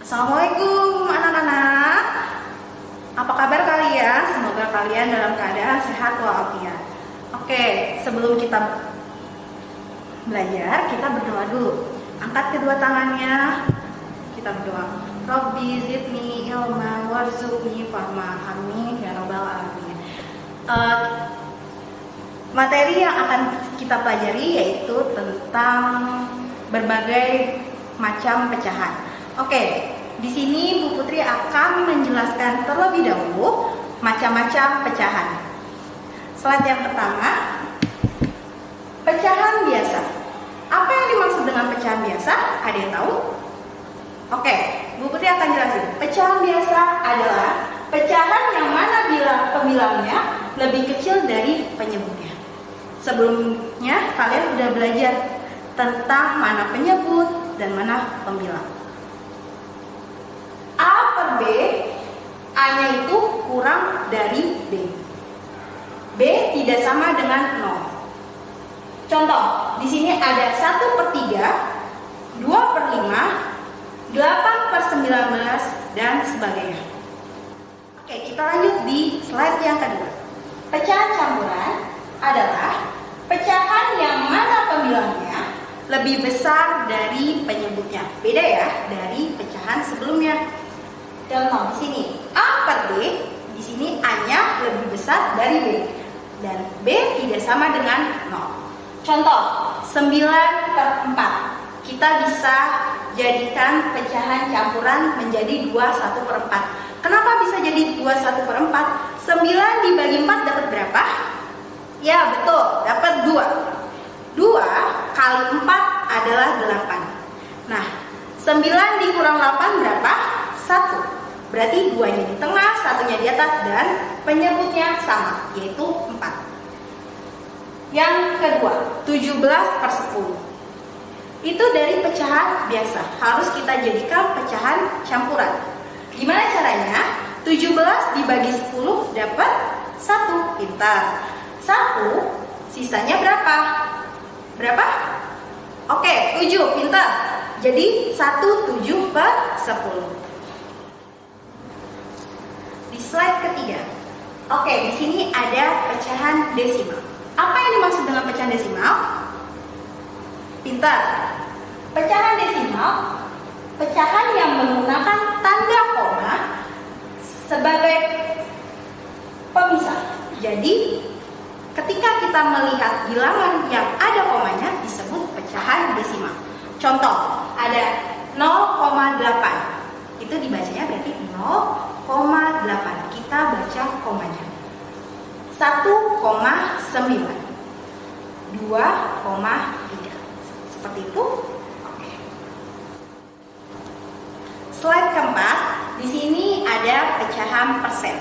Assalamualaikum anak-anak. Apa kabar kalian? Semoga kalian dalam keadaan sehat walafiat. Oke, sebelum kita belajar, kita berdoa dulu. Angkat kedua tangannya. Kita berdoa. Rabbi zidni ilma warzuqni fahma. Amin ya rabbal alamin. Materi yang akan kita pelajari yaitu tentang berbagai macam pecahan. Oke, di sini Bu Putri akan menjelaskan terlebih dahulu macam-macam pecahan. Slide yang pertama, pecahan biasa. Apa yang dimaksud dengan pecahan biasa? Ada yang tahu? Oke, Bu Putri akan jelasin. Pecahan biasa adalah pecahan yang mana pembilangnya lebih kecil dari penyebutnya. Sebelumnya kalian sudah belajar tentang mana penyebut dan mana pembilang. A per B, A-nya itu kurang dari B. B tidak sama dengan 0. Contoh, di sini ada 1/3, 2/5, 8/19, dan sebagainya. Oke, kita lanjut di slide yang kedua. Pecahan campuran adalah pecahan yang mana pembilangnya lebih besar dari penyebutnya. Beda ya dari pecahan sebelumnya. Contoh di sini A per B, di sini A-nya lebih besar dari B dan B tidak sama dengan 0. Contoh 9/4. Kita bisa jadikan pecahan campuran menjadi 21/4. Kenapa bisa jadi 21/4? 9 dibagi 4 dapat berapa? Ya betul, dapat 2. 2 kali 4 adalah 8. Nah, 9 dikurang 8 berapa? 1. Berarti 2-nya di tengah, 1-nya di atas, dan penyebutnya sama, yaitu 4. Yang kedua, 17/10. Itu dari pecahan biasa, harus kita jadikan pecahan campuran. Gimana caranya? 17 dibagi 10 dapat 1. Pintar. 1, sisanya berapa? Berapa? Oke, 7. Pintar. Jadi 1/7/10. Di slide ketiga. Oke, di sini ada pecahan desimal. Apa yang dimaksud dengan pecahan desimal? Pintar. Pecahan desimal, pecahan yang menggunakan tanda koma sebagai pemisah. Jadi, ketika kita melihat bilangan yang ada komanya disebut pecahan desimal. Contoh, ada 0,8. Itu dibacanya berarti 0,8. Kita baca komanya. 1,9. 2,3. Seperti itu. Oke. Slide keempat. Di sini ada pecahan persen.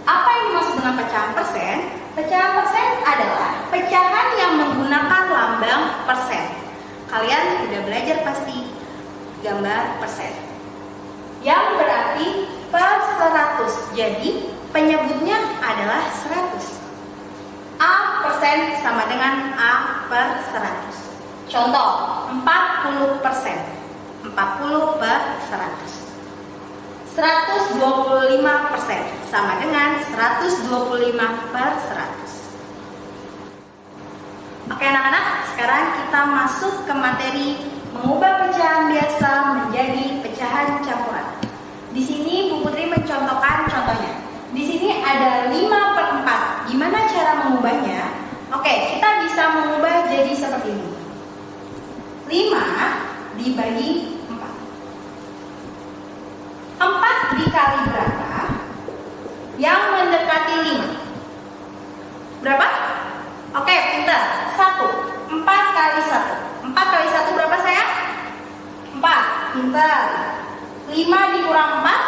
Apa yang dimaksud dengan pecahan persen? Pecahan persen adalah pecahan yang menggunakan lambang persen. Kalian sudah belajar pasti gambar persen. Yang berarti per 100. Jadi penyebutnya adalah 100. A persen sama dengan A per 100. Contoh 40%. 40 per 100. 125% sama dengan 125 per 100. Oke anak-anak, sekarang kita masuk ke materi mengubah pecahan biasa menjadi pecahan campuran. Di sini Bu Putri mencontohkan contohnya. Di sini ada 5/4. Gimana cara mengubahnya? Oke, kita bisa mengubah jadi seperti ini. 5 dibagi 4. 4 dikali berapa? Yang mendekati 5. Berapa? Oke, pintar. 1. 4 kali 1. 4 kali 1 berapa sayang? 4. Pintar. 5 dikurang 4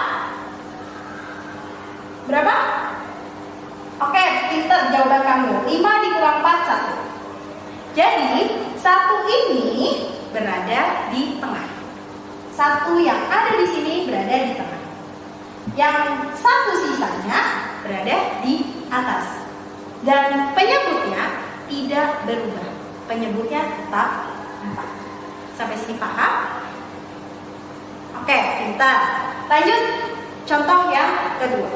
berapa? Oke, pintar jawaban kamu. 5 dikurang 4, 1. Jadi, 1 ini berada di tengah. 1 yang ada di sini berada di tengah. Yang 1 sisanya berada di atas. Dan penyebutnya tidak berubah. Penyebutnya tetap 4. Sampai sini paham? Oke, pintar. Lanjut, contoh yang kedua.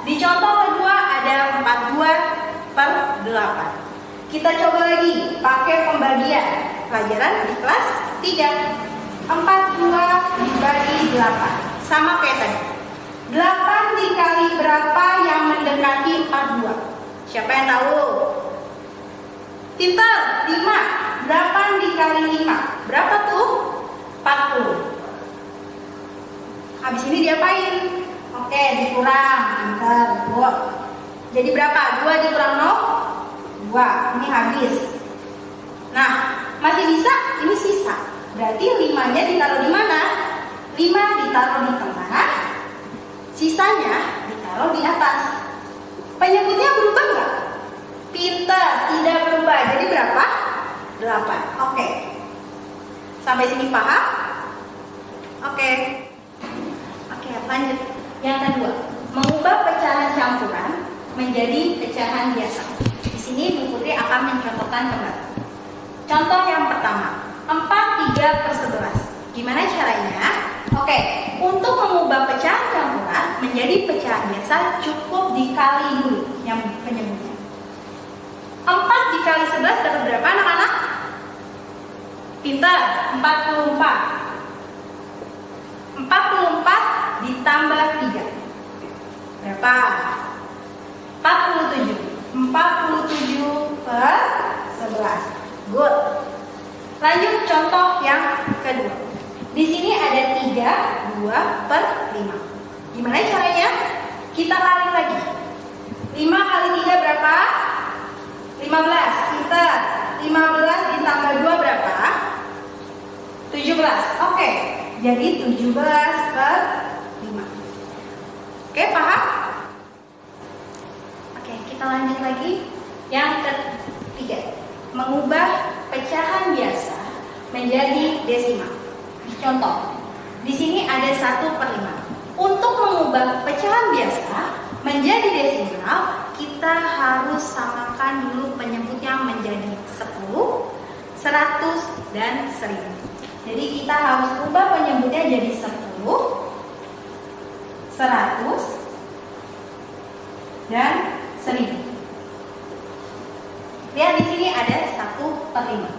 Di contoh kedua ada 42/8. Kita coba lagi pakai pembagian pelajaran di kelas 3. 42 dibagi 8. Sama kayak tadi. 8 dikali berapa yang mendekati 42? Siapa yang tahu? Pintar, 5. 8 dikali 5. Berapa tuh? 40. Habis ini diapain? Oke, dikurang. Pintar, 2. Jadi berapa? 2 dikurang 0? 2. Ini habis. Nah, masih bisa? Ini sisa. Berarti 5-nya ditaruh di mana? 5 ditaruh di tengah. Sisanya ditaruh di atas. Penyebutnya berubah nggak? Pintar, tidak berubah. Jadi berapa? 8. Oke. Sampai sini paham? Oke. Oke, lanjut. Yang kedua, mengubah pecahan campuran menjadi pecahan biasa. Di sini Bu Putri akan mencontohkan kembali. Contoh yang pertama, 4/3/11. Gimana caranya? Oke, untuk mengubah pecahan campuran menjadi pecahan biasa cukup dikali dulu yang penyebutnya. 4 dikali 11 dapat berapa anak-anak? Pintar, 44. 44 ditambah 3. Berapa? 47. 47/11. Good. Lanjut contoh yang kedua. Di sini ada 3/2/5. Gimana caranya? Kita kali lagi. 5 kali 3 berapa? 15. Kita 15 ditambah 2 berapa? 17. Oke. Jadi 17/5. Oke, paham? Oke, kita lanjut lagi. Yang ketiga, mengubah pecahan biasa menjadi desimal. Contoh, di sini ada 1/5. Untuk mengubah pecahan biasa menjadi desimal, kita harus samakan dulu penyebutnya menjadi 10, 100, dan 1000. Jadi kita harus ubah penyebutnya jadi 10, 100, dan 1000. Lihat di sini ada 1/5.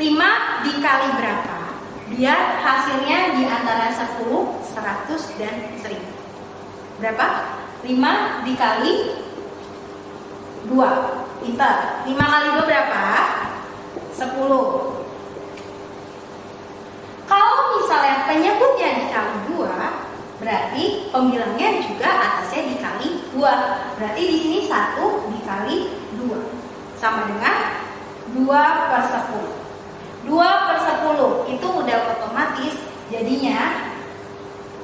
5 dikali berapa? Biar hasilnya di antara 10, 100, dan 1000. Berapa? 5 dikali 2. Pintar. 5 kali 2 berapa? 10. Kalau misalnya penyebutnya dikali 2, berarti pembilangnya juga atasnya dikali 2. Berarti di sini 1 dikali 2 sama dengan 2/10. 2/10 itu udah otomatis jadinya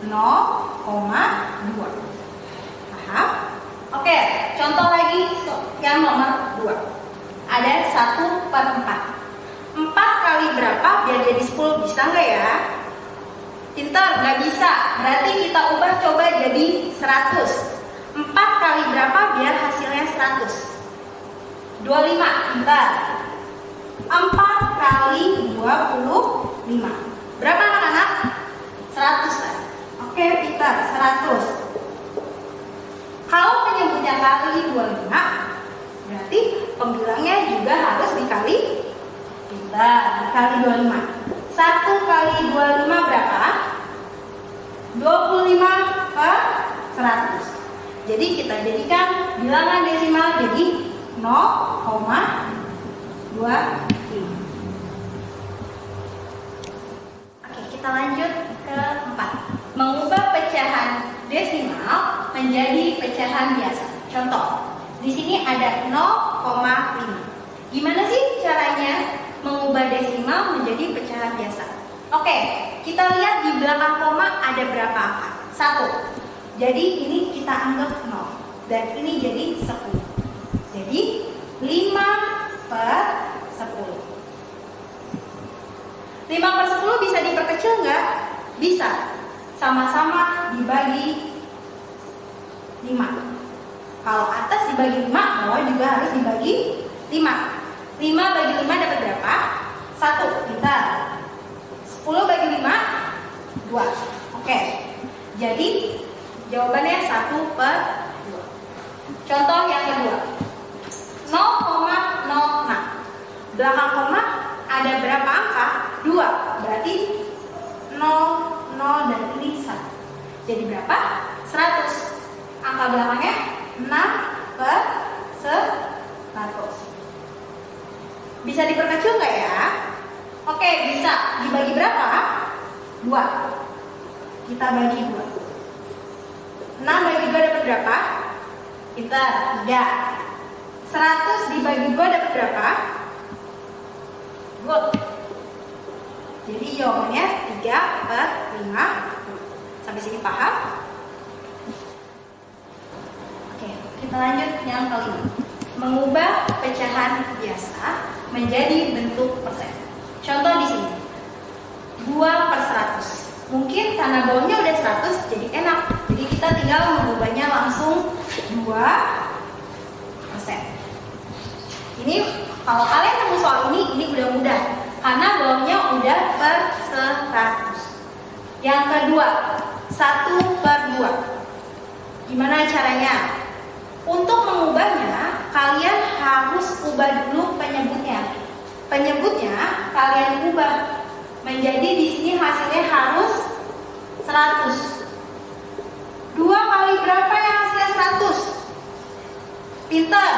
0,2. Paham? Oke, contoh lagi yang nomor 2. Ada 1/4. 4 kali berapa biar jadi 10? Bisa nggak ya? Pintar, nggak bisa. Berarti kita ubah coba jadi 100. 4 kali berapa biar hasilnya 100? 25. Pintar. 4 kali 25. Berapa anak-anak? 100 kan? Oke, pintar. 100. Kalau penyebutnya kali 25, berarti pembilangnya juga harus dikali. Pintar, dikali 25. 1 kali 25 berapa? 25/100. Jadi kita jadikan bilangan desimal jadi 0,25. Oke, kita lanjut ke 4. Mengubah pecahan desimal menjadi pecahan biasa. Contoh, di sini ada 0,5. Gimana sih caranya mengubah desimal menjadi pecahan biasa? Oke, kita lihat di belakang koma ada berapa angka? 1. Jadi ini kita anggap 0. Dan ini jadi 10. Jadi 5/10. 5/10 bisa diperkecil nggak? Bisa. Sama-sama dibagi 5. Kalau atas dibagi 5, bawah juga harus dibagi 5. 5 bagi 5 dapat berapa? 1. Pintar. 10 bagi 5, 2. Jadi jawabannya 1/2. Contoh yang kedua, 0,06. Belakang koma ada berapa angka? 2. Berarti 0, 0 dan ini 1. Jadi berapa? 100. Angka belakangnya 6/100. Bisa diperkecil nggak ya? Oke, bisa. Dibagi berapa? 2. Kita bagi 2. 6 bagi 2 dapat berapa? Pintar, 3. 100 dibagi 2 dapat berapa? Good. Jadi jawabannya 3/50. Sampai sini paham? Oke, kita lanjut yang kelima. Mengubah pecahan biasa menjadi bentuk persen. Contoh di sini, 2/100. Mungkin karena bawahnya udah 100 jadi enak. Jadi kita tinggal mengubahnya langsung 2%. Ini kalau kalian nemu soal ini udah mudah karena bawahnya udah per 100. Yang kedua, 1/2. Gimana caranya? Untuk mengubahnya, kalian harus ubah dulu penyebutnya. Penyebutnya kalian ubah menjadi di sini hasilnya harus 100. 2 kali berapa yang hasilnya 100? Pintar,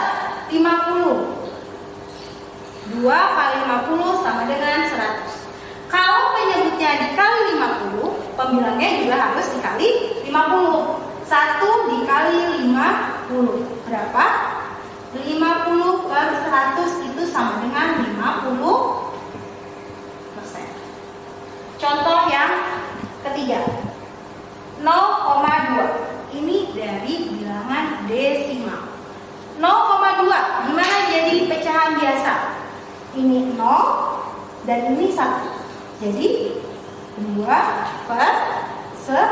50. 2 kali 50 sama dengan 100. Kalau penyebutnya dikali 50, pembilangnya juga harus dikali 50. 1 dikali 50 berapa? 50/100 itu sama dengan 50%. Contoh yang ketiga, 0,2. Ini dari bilangan desimal. 0,2 gimana jadi pecahan biasa? Ini 0 dan ini 1. Jadi 2/10.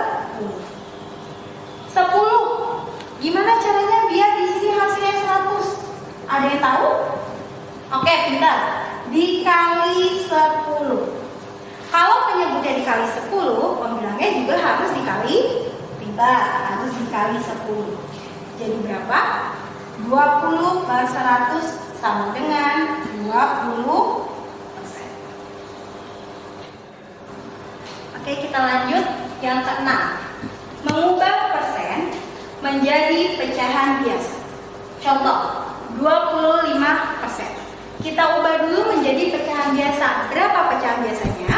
10. Gimana caranya biar di sini hasilnya 100? Ada yang tahu? Oke, pintar. Dikali 10. Kalau penyebutnya dikali 10, pembilangnya juga harus dikali. Pintar, harus dikali 10. Jadi berapa? 20/100 sama dengan 20%. Oke, kita lanjut yang keenam. Mengubah persen menjadi pecahan biasa. Contoh, 25%. Kita ubah dulu menjadi pecahan biasa. Berapa pecahan biasanya?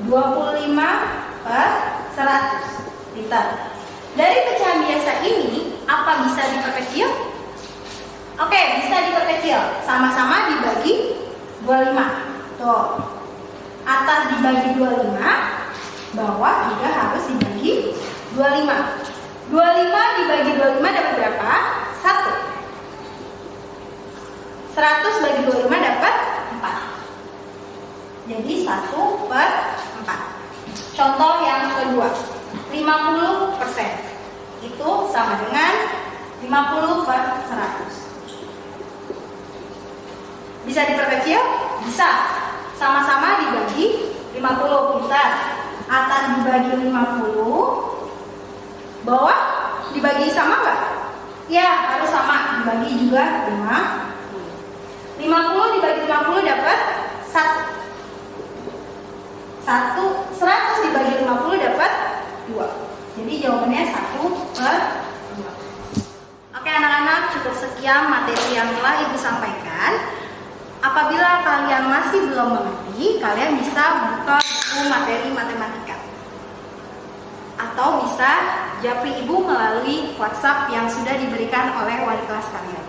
25/100. Pintar. Dari pecahan biasa ini, apa bisa diperkecil? Oke, bisa diperkecil. Sama-sama dibagi 25. Tuh. Atas dibagi 25, bawah juga harus dibagi 25. 25 dibagi 25 dapat berapa? 1. 100 bagi 25 dapat 4. Jadi 1/4. Contoh yang kedua, 50%. Itu sama dengan 50/100. Bisa diperkecil? Bisa. Sama-sama dibagi 50. Pintar. Atas dibagi 50, bawah dibagi sama nggak? Ya, harus sama. Dibagi juga 50. 50 dibagi 50 dapat 1. 100 dibagi 50 dapat 2. Jadi jawabannya 1/2. Oke anak-anak, cukup sekian materi yang telah Ibu sampaikan. Apabila kalian masih belum mengerti, kalian bisa buka buku materi matematika. Atau bisa japri Ibu melalui WhatsApp yang sudah diberikan oleh wali kelas kalian.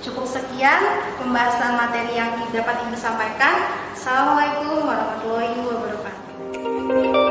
Cukup sekian pembahasan materi yang dapat Ibu sampaikan. Assalamualaikum warahmatullahi wabarakatuh.